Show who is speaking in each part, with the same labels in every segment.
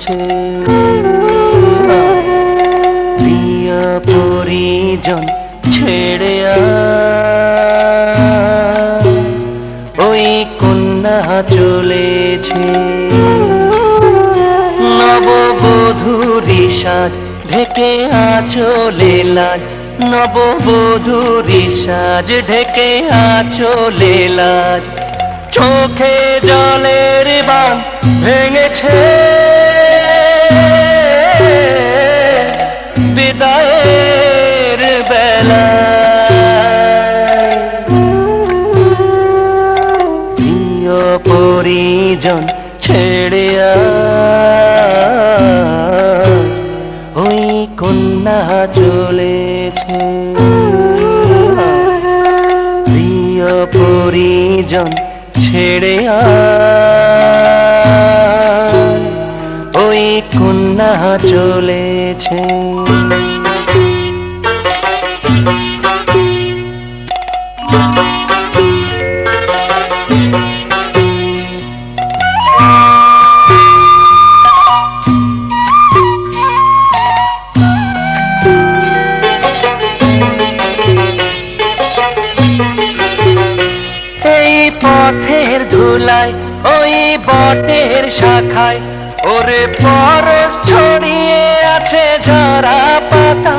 Speaker 1: চলেছে। প্রিয় পরিজন ছেড়ে ওই কন্যা চলেছে। নববধূরি সাজ ঢেকে আঁচলে লাজ, নববধূরি সাজ ঢেকে আঁচলে লাজ। চোখে জলের বাঁধ ভেঙেছে, বিদায়ের বেলায়। প্রিয় পরিজন ছেড়ে ওই কন্যা চলেছে। প্রিয় পরিজন ছেড়ে ওই কন্যা চলেছে। এই পথের ধুলায় ওই বটের শাখায় ওরে পরশ ছড়িয়ে আছে ঝরা পাতা।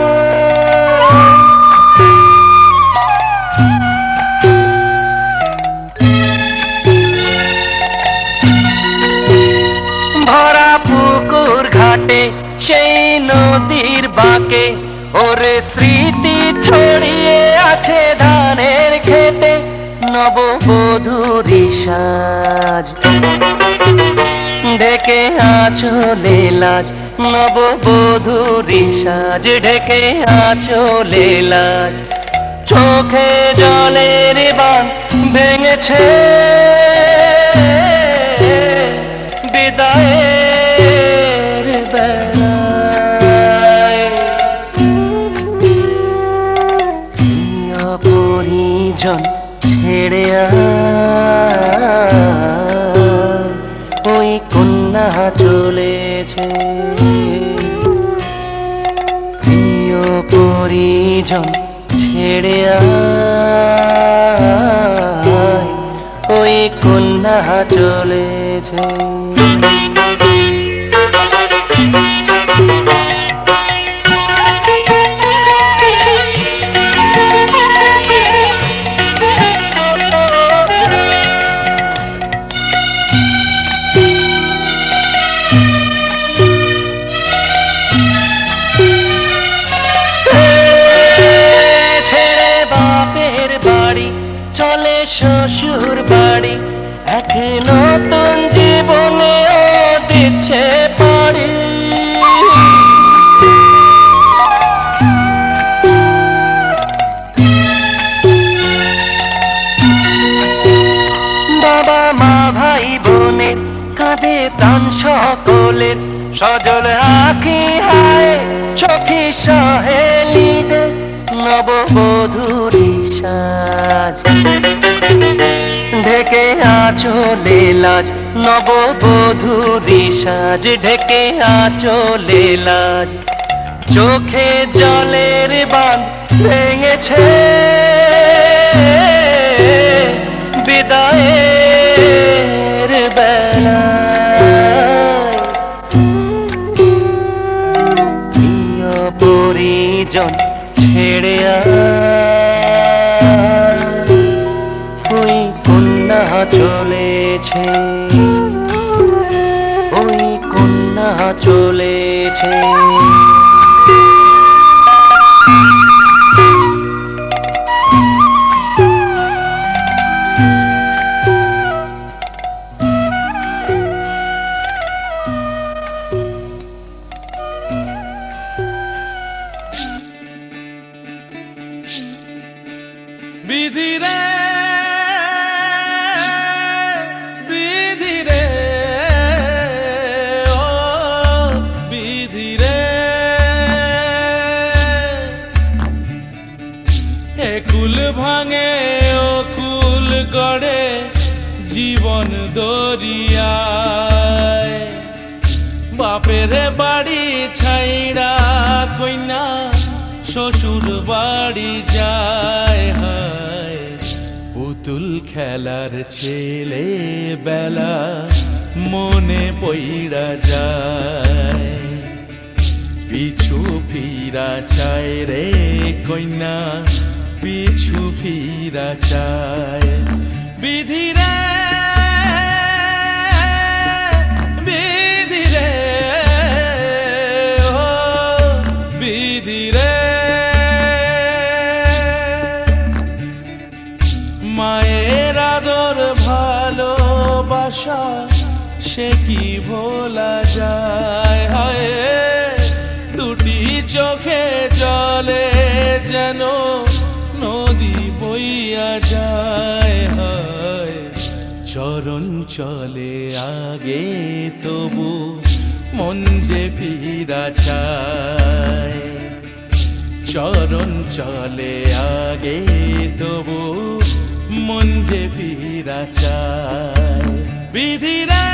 Speaker 1: ভরা পুকুর ঘাটে সেই নদীর বাঁকে ওরে স্মৃতি ছড়িয়ে আছে ধানের খেতে। নববধূরি সাজ ঢেকে আঁচলে লাজ, নববধূরি সাজ ঢেকে আঁচলে লাজ। চোখে জলের বাঁধ ভেঙেছে, বিদায়ের বেলায়। প্রিয় পরিজন ছেড়ে ওই কন্যা চলেছে। প্রিয় পরিজন ছেড়ে ওই কন্যা চলেছে। চলে শ্বশুর বাড়ি, এক নতুন জীবনে ও দিচ্ছে পাড়ি। বাবা মা ভাই বোনের কাঁধে প্রাণ সকলের, সজল আঁখি হায় চোখে সহেলিদের। নববধূরি সাজ ঢেকে আঁচলে লাজ, নববধূরি সাজ ঢেকে আঁচলে লাজ। চোখে জলের বাঁধ ভেঙেছে, বিদায়ের বেলায়। প্রিয় পরিজন ছেড়ে ওই কন্যা চলেছে, ওই কন্যা চলেছে।
Speaker 2: বিধি রে বিধি রে ও বিধি রে, এ কুল ভাঙে ও কুল গড়ে জীবন দরিয়ায়। বাপের বাড়ি ছাইড়া কইনা শ্বশুর বাড়ি যায় হায় পুতুল খেলার ছেলে বেলা মনে পইড়া যায় পিছু ফিরা চায় রে কইনা পিছু ফিরা চায় বিধিরে বিধিরে ও বিধিরে মায়ের আদর ভালোবাসা সে কি ভোলা যায় হায় দুটি চোখে জলে যেন নদী বইয়া যায় হায় চরণ চলে আগে তবু মন যে ফিরা চায় চরণ চলে আগে তবু মন যে ফিরা চায় বিধিরে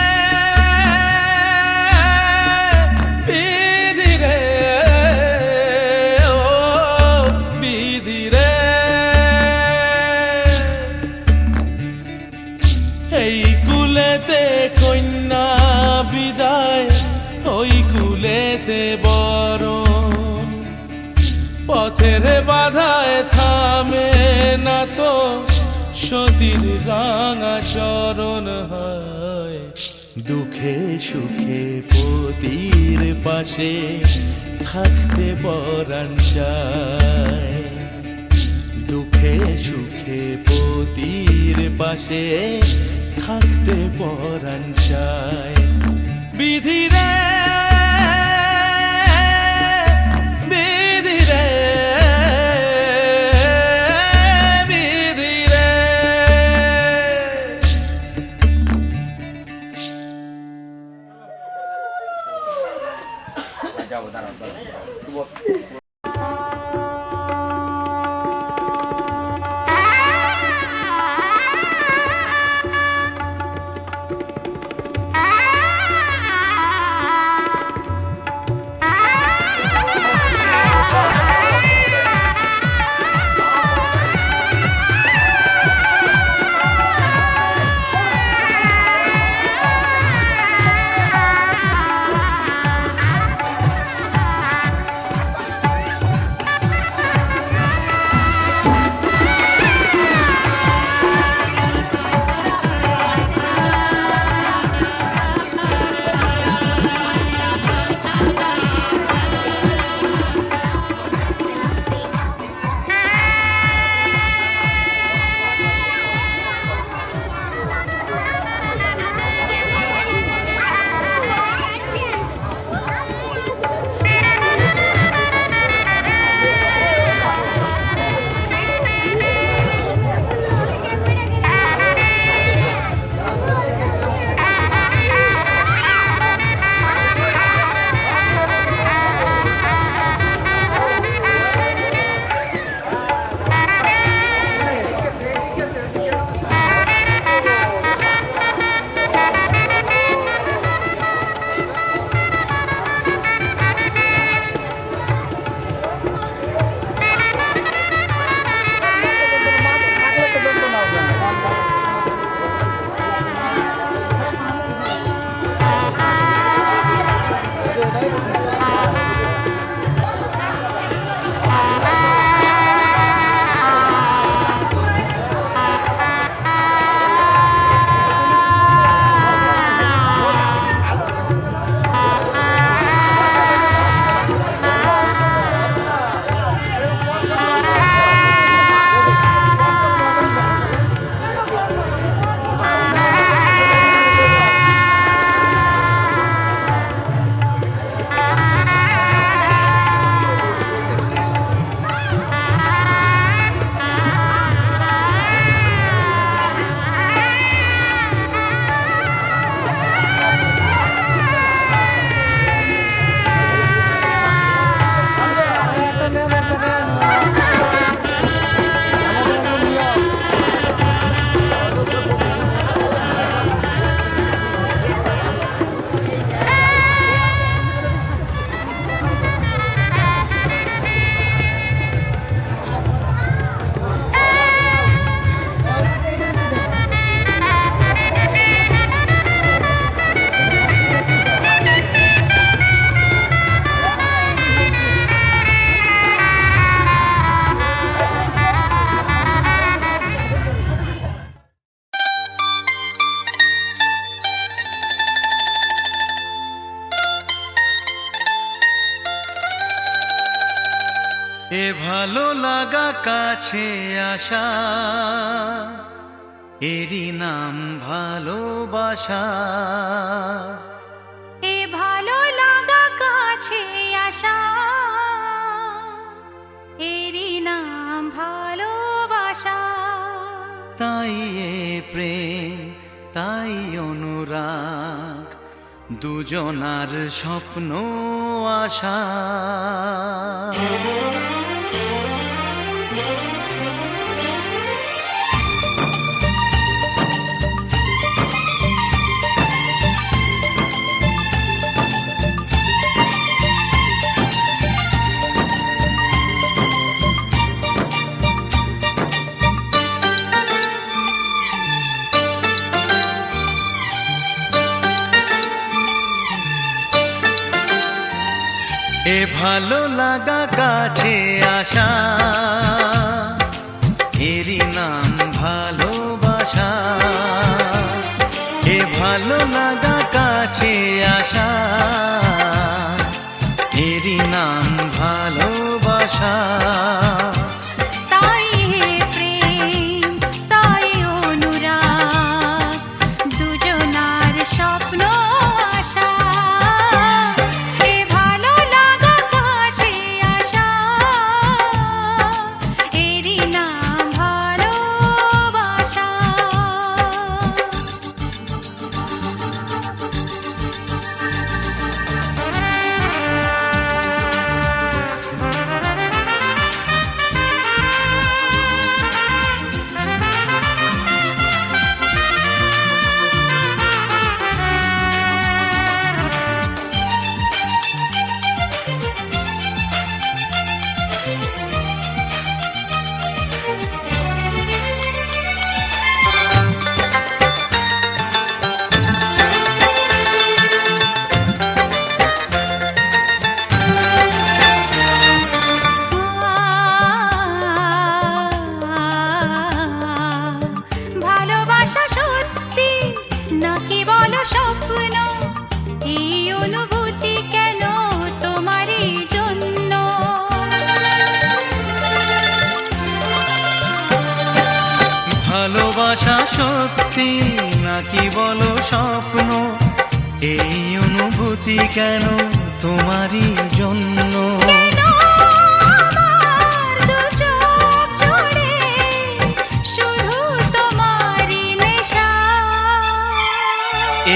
Speaker 2: বিধিরে ও বিধিরে এই কুলেতে কন্যা বিদায় ওই কুলেতে বরণ পথের বাধায় থামে না তো সতীর রাঙা চরণ হয় দুঃখে সুখে পতির পাশে থাকতে পরাণ চায় দুঃখে সুখে পতির পাশে থাকতে পরাণ চায় বিধিরে বিধিরে বিধিরে
Speaker 3: যাবো দাঁড়াও
Speaker 4: এ ভালো লাগা কাছে আসা, এরই নাম ভালোবাসা।
Speaker 5: এ ভালো লাগা কাছে আসা, এরই নাম ভালোবাসা।
Speaker 4: তাই এ প্রেম, তাই অনুরাগ, দুজনার স্বপ্ন আশা। এ ভালো লাগা কাছে আসা, এরই নাম ভালোবাসা। এ ভালো লাগা কাছে আসা, এরই নাম ভালোবাসা।
Speaker 5: তাই হে প্রেম, তাই অনুরাগ, দুজনার স্বপ্ন আশা। এ ভালো লাগা কাছে আসা, এরই নাম ভালোবাসা। ভালোবাসা সত্যি নাকি বলো স্বপ্ন, এই অনুভূতি কেন তোমারই জন্য?
Speaker 4: ভালোবাসা সত্যি নাকি বলো স্বপ্ন, এই অনুভূতি কেন তোমারই জন্য?
Speaker 5: কেন আমার দু চোখ জুড়ে শুধু তোমারই নেশা?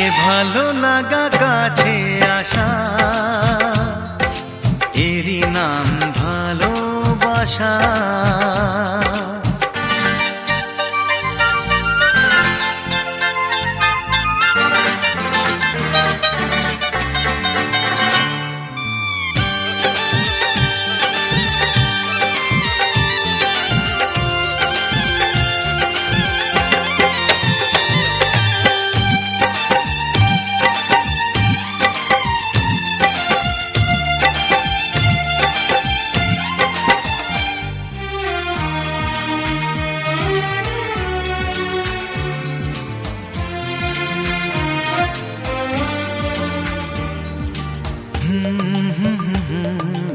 Speaker 4: এ ভালো লাগা কাছে আসা, এরই নাম ভালোবাসা।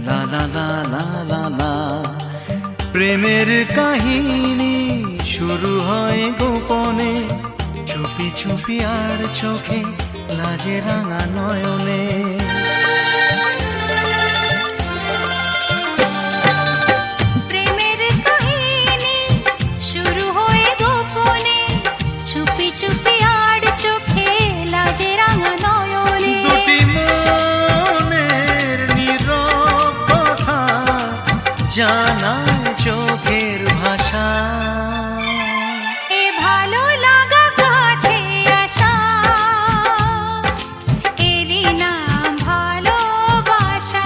Speaker 4: লা লা লা লা লা লা। প্রেমের কাহিনী শুরু হয় গোপনে, চুপি চুপি আর চোখে, লাজে রাঙা নয়নে।
Speaker 5: প্রেমের কাহিনী শুরু হয়ে গোপনে, চুপি চুপি আর চোখে, লাজে রাঙা নয়নে।
Speaker 4: দুটি মনের নীরব কথা জানায় চোখের ভাষা।
Speaker 5: এ ভালো লাগা কাছে আসা, এরই নাম ভালোবাসা।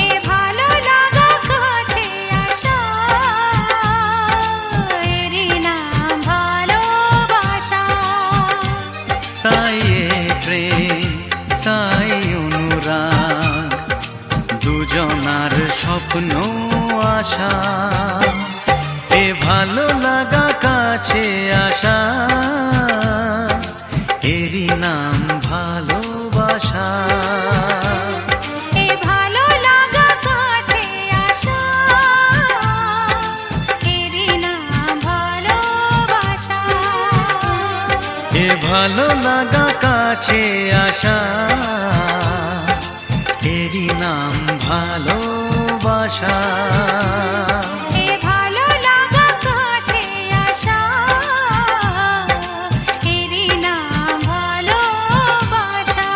Speaker 5: এ ভালো লাগা কাছে আসা, এরই নাম ভালোবাসা।
Speaker 4: তাই এ প্রেম, তাই অনুরাগ, দুজনার স্বপ্ন আশা। এ ভালো লাগা কাছে আসা, এরই নাম ভালোবাসা।
Speaker 5: এ ভালো লাগা কাছে
Speaker 4: ভালো লাগা কাছে আসা, এরই নাম ভালোবাসা।
Speaker 5: এ ভালো লাগা কাছে আসা, এরই নাম ভালোবাসা।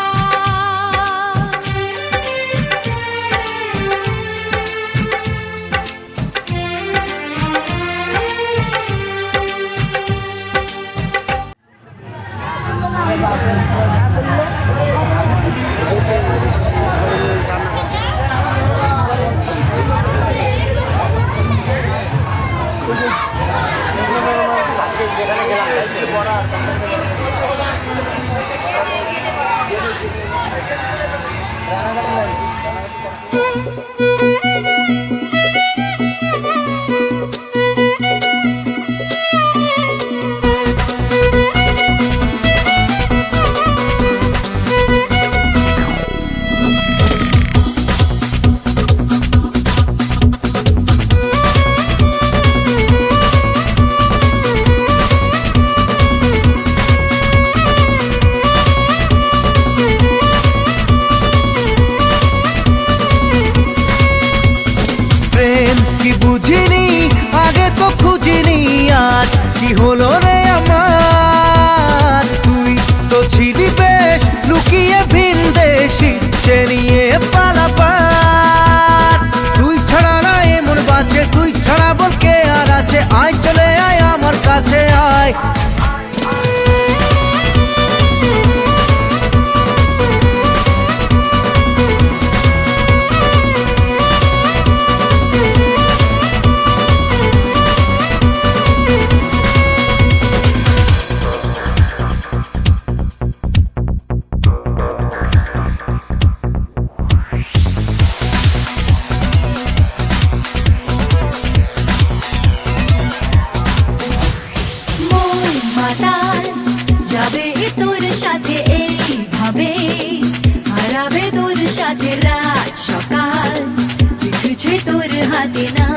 Speaker 4: বুঝিনি আগে তো খুঁজিনি, আজ কি হলো রে আমার। তুই তো ছিলি বেশ লুকিয়ে ভিন দেশি, সে নিয়ে পালাপার। তুই ছাড়া না এমন বাঁচে, তুই ছাড়া বল কে আর আছে। আয় চলে আয় আমার কাছে আয়।
Speaker 6: যাবে তোর সাথে এইভাবে, হারাবে তোর সাথে রাত সকাল, লিখছে তোর হাতে না।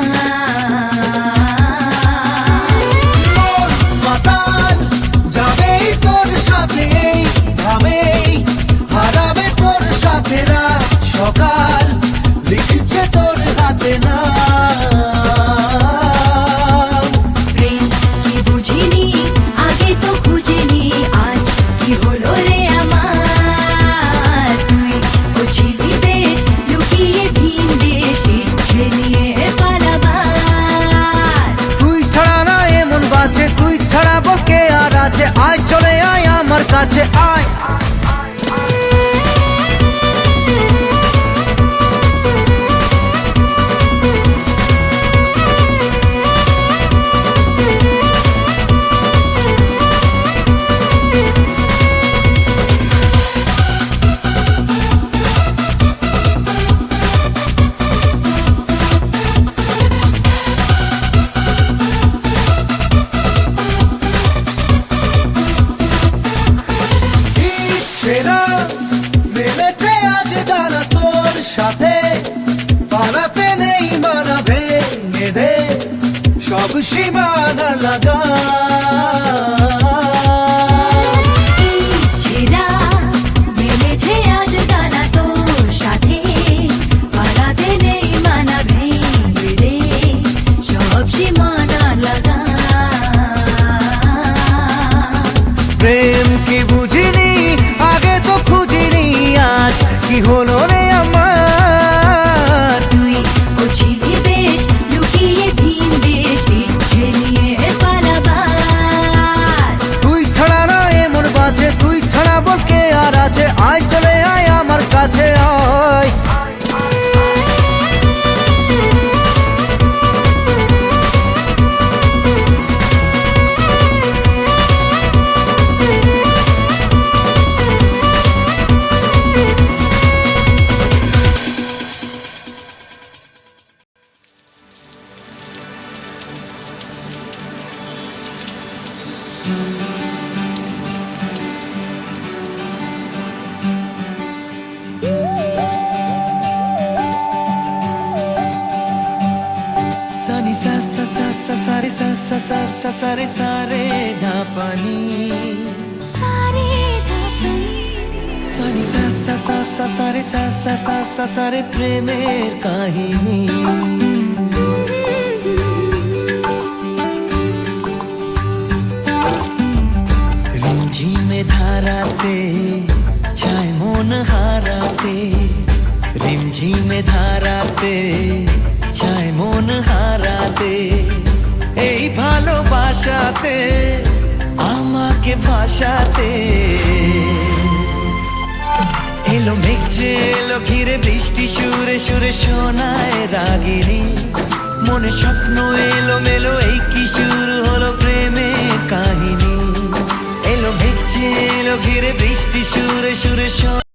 Speaker 4: যাবে তোর সাথে এইভাবে, হারাবে তোর সাথে রাত সকাল, লিখছে তোর হাতে না। আয় চলে আয় আমার কাছে আয়। মেলেছে আজ ডানা তোর সাথে, পালাতে নেই মানা, ভেঙে দে সব সীমানা লাগা।
Speaker 6: মেলেছে আজ ডানা তোর সাথে, পালাতে নেই মানা, ভেঙে দে সব সীমানা লাগা।
Speaker 4: প্রেম কি বুঝিনি আগে তো খুঁজিনি, আজ কি হলো রে আমার।
Speaker 6: তুই ও ছিলি বেশ লুকিয়ে ভিন দেশ, ইচ্ছে নিয়ে পালাবার।
Speaker 4: তুই ছাড়া না এমন বাজে, তুই ছাড়া বল কে আর আছে। আয় চলে আয় আমার কাছে আয়।
Speaker 1: sa sa sa sa sa sa sa re sa re धा pani
Speaker 5: सारे
Speaker 4: সা সা সা রে প্রেমের কাহিনী রিমঝিমে ধারাতে চায় মন হারাতে রিমঝিমে ধারাতে চায় মন হারাতে এই ভালোবাসাতে আমাকে ভাসাতে এলো মেঘ যে এলো ঘিরে বৃষ্টি সুরে সুরে শোনায় রাগিনী মনে স্বপ্ন এলো মেলো এই কি শুরু হলো প্রেমের কাহিনী এলো মেঘ যে এলো ঘিরে বৃষ্টি সুরে সুরে